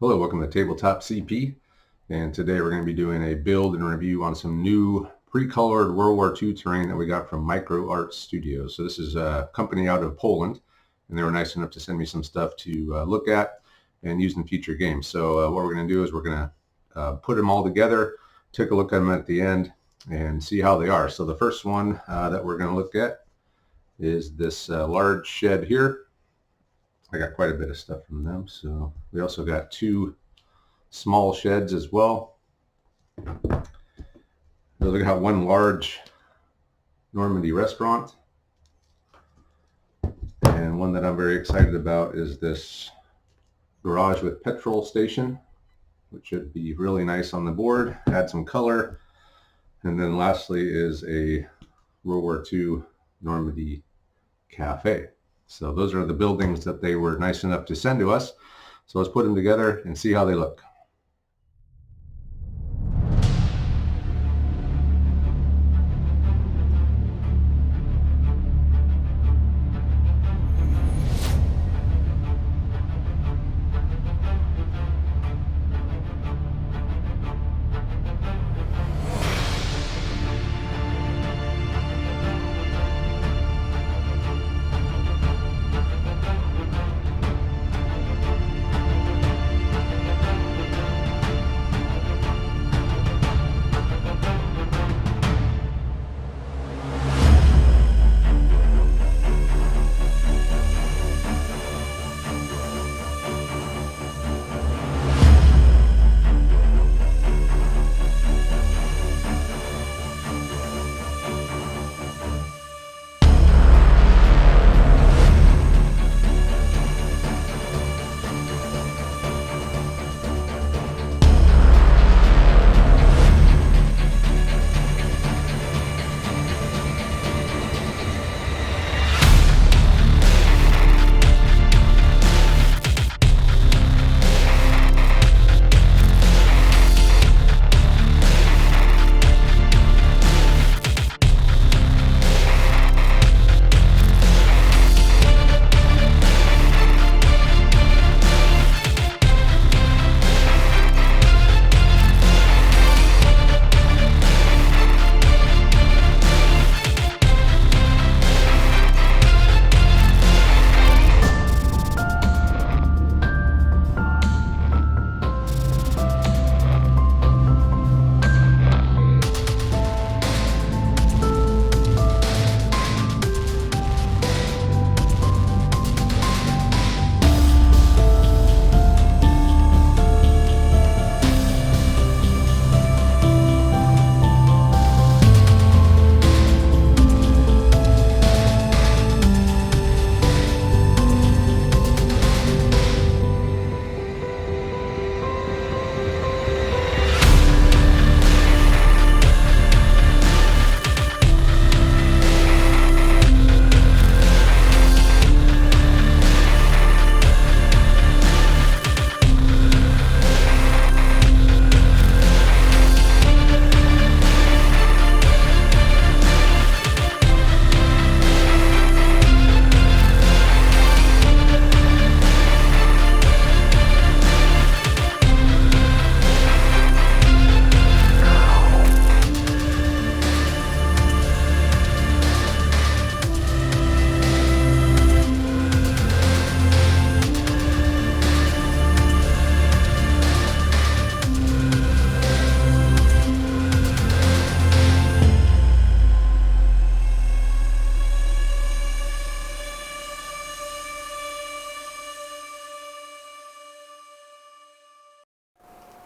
Hello, welcome to Tabletop CP, and today we're going to be doing a build and review on some new pre-colored World War II terrain that we got from Micro Art Studios. So this is a company out of Poland, and they were nice enough to send me some stuff to look at and use in future games. So what we're going to do is we're going to put them all together, take a look at them at the end, and see how they are. So the first one that we're going to look at is this large shed here. I got quite a bit of stuff from them. So we also got two small sheds as well. We got one large Normandy restaurant. And one that I'm very excited about is this garage with petrol station, which should be really nice on the board, add some color. And then lastly is a World War II Normandy cafe. So those are the buildings that they were nice enough to send to us. So let's put them together and see how they look.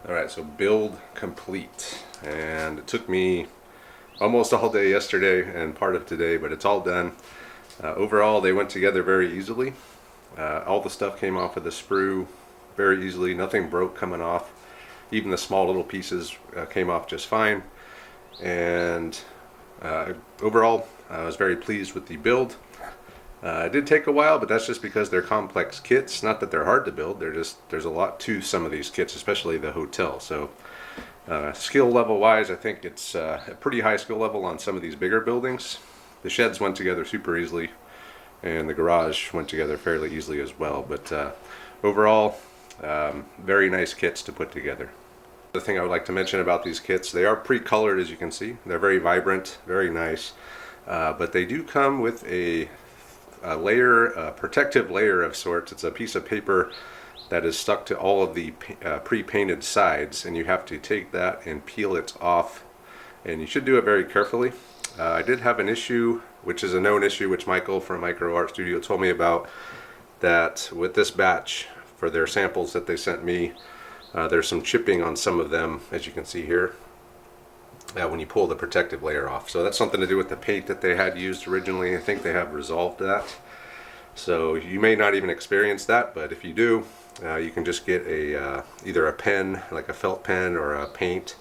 Alright, so build complete, and it took me almost all day yesterday and part of today, but it's all done. Overall, they went together very easily. All the stuff came off of the sprue very easily, nothing broke coming off. Even the small little pieces came off just fine. And overall, I was very pleased with the build. It did take a while, but that's just because they're complex kits. Not that they're hard to build, there's a lot to some of these kits, especially the hotel. So skill level wise, I think it's a pretty high skill level on some of these bigger buildings. The sheds went together super easily, and the garage went together fairly easily as well. But overall, Very nice kits to put together. The thing I would like to mention about these kits, they are pre-colored, as you can see. They're very vibrant, very nice, but they do come with a layer, a protective layer of sorts. It's a piece of paper that is stuck to all of the pre-painted sides, and you have to take that and peel it off, and you should do it very carefully. I did have an issue, which is a known issue, which Michael from Micro Art Studio told me about, that with this batch for their samples that they sent me, there's some chipping on some of them, as you can see here, when you pull the protective layer off. So that's something to do with the paint that they had used originally. I think they have resolved that. So you may not even experience that, but if you do, you can just get a either a pen, like a felt pen, or a paint,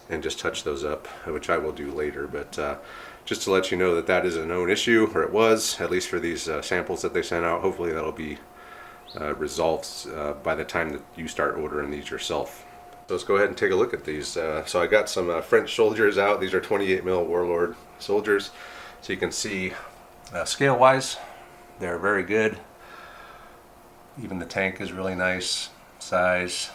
and just touch those up, which I will do later. But just to let you know that that is a known issue, or it was, at least for these samples that they sent out. Hopefully that'll be resolved by the time that you start ordering these yourself. So let's go ahead and take a look at these. So I got some French soldiers out. These are 28mm Warlord soldiers. So you can see scale wise, they're very good. Even the tank is really nice size.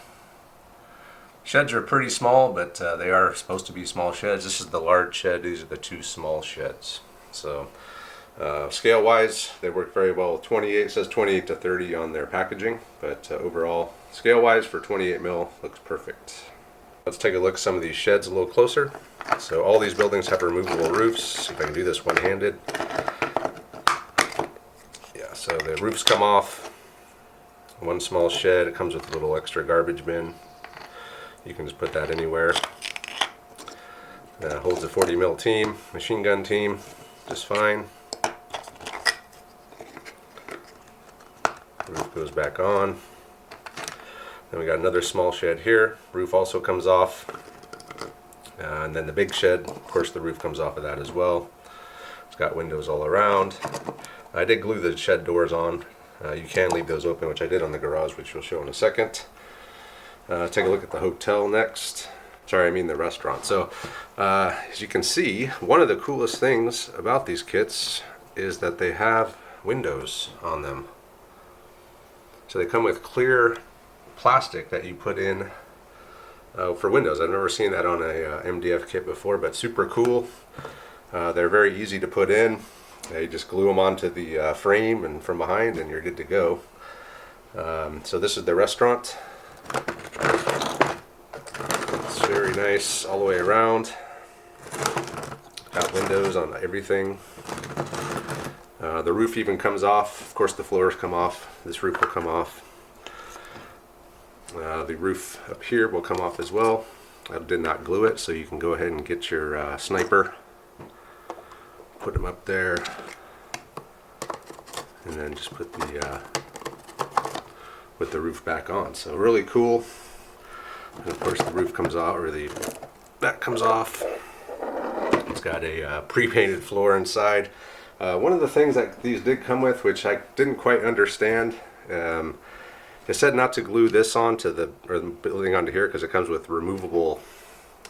Sheds are pretty small, but they are supposed to be small sheds. This is the large shed. These are the two small sheds. So scale wise, they work very well with 28. It says 28 to 30 on their packaging, but overall, scale wise for 28mm looks perfect. Let's take a look at some of these sheds a little closer. So all these buildings have removable roofs. See if I can do this one-handed. Yeah, so the roofs come off. One small shed, it comes with a little extra garbage bin. You can just put that anywhere. Holds a 40mm team, machine gun team, just fine. Roof goes back on. Then we got another small shed here. Roof also comes off. And then the big shed, of course the roof comes off of that as well. It's got windows all around. I did glue the shed doors on. You can leave those open, which I did on the garage, which we'll show in a second. Take a look at the hotel next. Sorry, I mean the restaurant. So as you can see, one of the coolest things about these kits is that they have windows on them. So they come with clear plastic that you put in for windows. I've never seen that on a MDF kit before, but super cool. They're very easy to put in. You just glue them onto the frame and from behind, and you're good to go. So this is the restaurant. It's very nice all the way around. Got windows on everything. The roof even comes off. Of course the floors come off. This roof will come off. The roof up here will come off as well. I did not glue it, so you can go ahead and get your sniper. Put them up there. And then just put the roof back on. So really cool. And of course the roof comes off, or the back comes off. It's got a pre-painted floor inside. One of the things that these did come with, which I didn't quite understand, it said not to glue this onto the building onto here because it comes with removable,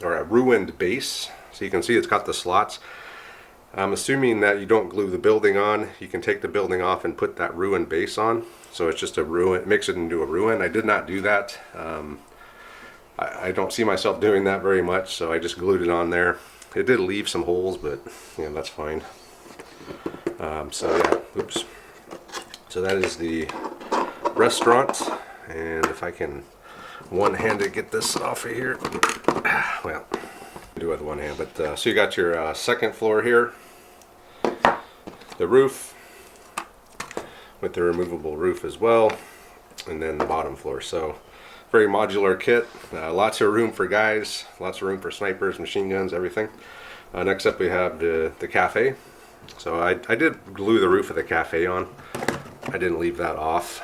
or a ruined base. So you can see it's got the slots. I'm assuming that you don't glue the building on. You can take the building off and put that ruined base on. So it's just a ruin. It makes it into a ruin. I did not do that. I don't see myself doing that very much, so I just glued it on there. It did leave some holes, but yeah, that's fine. So yeah, oops. So that is the restaurant, and if I can one-handed get this off of here, well, do it with one hand. But so you got your second floor here, the roof with the removable roof as well, and then the bottom floor. So very modular kit, lots of room for guys, lots of room for snipers, machine guns, everything. Next up we have the cafe. So I did glue the roof of the cafe on. I didn't leave that off,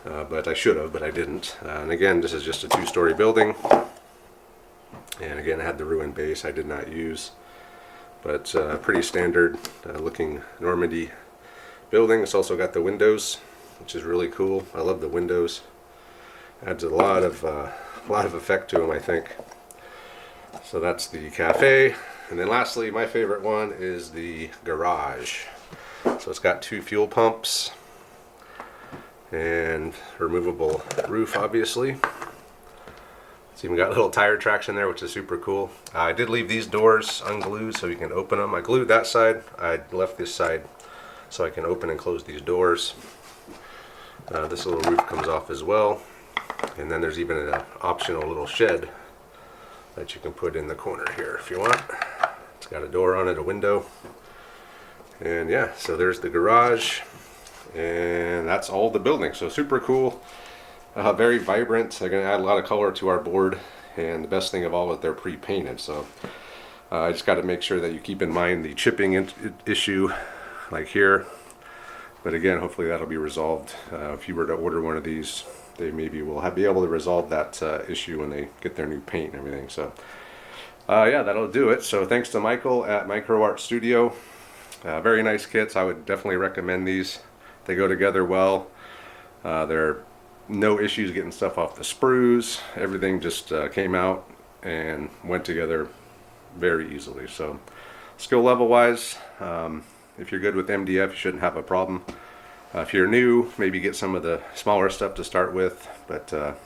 but I should have, but I didn't. And again, this is just a two-story building. And again, I had the ruined base I did not use, but pretty standard looking Normandy building. It's also got the windows, which is really cool. I love the windows. Adds a lot of effect to them, I think. So that's the cafe. And then lastly, my favorite one is the garage. So it's got two fuel pumps. and removable roof, obviously. It's even got a little tire traction there, which is super cool. I did leave these doors unglued so you can open them. I glued that side. I left this side so I can open and close these doors. This little roof comes off as well. And then there's even an optional little shed that you can put in the corner here if you want. It's got a door on it, a window. And yeah, so there's the garage. And that's all the building. So super cool. Very vibrant. They're going to add a lot of color to our board, and the best thing of all is they're pre-painted. So I just got to make sure that you keep in mind the chipping issue, like here. But again, hopefully that'll be resolved. If you were to order one of these, they maybe will be able to resolve that issue when they get their new paint and everything. So yeah, that'll do it. So thanks to Michael at Micro Art Studio. Very nice kits. I would definitely recommend these. They go together well. They're no issues getting stuff off the sprues. Everything just came out and went together very easily. So skill level wise, if you're good with MDF, you shouldn't have a problem. If you're new, maybe get some of the smaller stuff to start with, but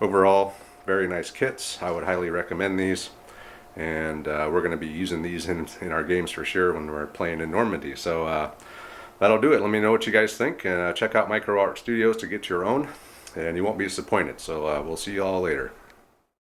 overall, very nice kits. I would highly recommend these, and we're going to be using these in our games for sure when we're playing in Normandy. So that'll do it. Let me know what you guys think, and check out Micro Art Studios to get your own, and you won't be disappointed. So we'll see you all later.